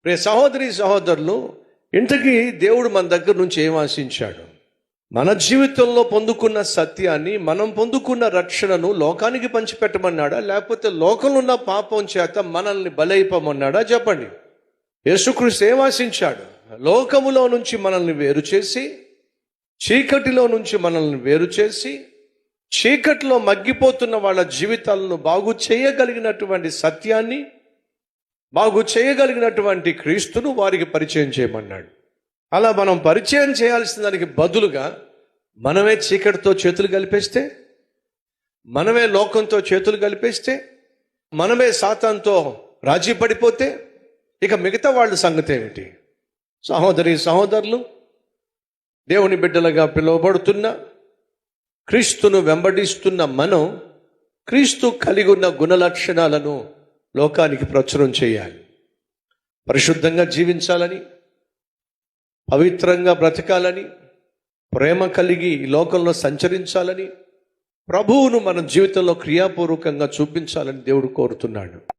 ప్రియ సహోదరి సహోదరులు, ఇంతకీ దేవుడు మన దగ్గర నుంచి ఏం ఆశించాడు? మన జీవితంలో పొందుకున్న సత్యాన్ని, మనం పొందుకున్న రక్షణను లోకానికి పంచిపెట్టమన్నాడా, లేకపోతే లోకంలో ఉన్న పాపం చేత మనల్ని బలైపోమన్నాడా? చెప్పండి. యేసుక్రీస్తు ఏం ఆశించాడు? లోకములో నుంచి మనల్ని వేరు చేసి, చీకటిలో నుంచి మనల్ని వేరు చేసి, చీకటిలో మగ్గిపోతున్న వాళ్ళ జీవితాలను బాగు చేయగలిగినటువంటి సత్యాన్ని, బాగు చేయగలిగినటువంటి క్రీస్తును వారికి పరిచయం చేయమన్నాడు. అలా మనం పరిచయం చేయాల్సిన దానికి బదులుగా మనమే చీకటితో చేతులు కలిపేస్తే, మనమే లోకంతో చేతులు కలిపేస్తే, మనమే సాతానుతో రాజీ పడిపోతే ఇక మిగతా వాళ్ళ సంగతి ఏమిటి? సహోదరి సహోదరులు, దేవుని బిడ్డలుగా పిలువబడుతున్న, క్రీస్తును వెంబడిస్తున్న మనం క్రీస్తు కలిగి ఉన్న గుణలక్షణాలను లోకానికి ప్రచురం చేయాలి. పరిశుద్ధంగా జీవించాలని, పవిత్రంగా బ్రతకాలని, ప్రేమ కలిగి ఈ లోకంలో సంచరించాలని, ప్రభువును మన జీవితంలో క్రియాపూర్వకంగా చూపించాలని దేవుడు కోరుతున్నాడు.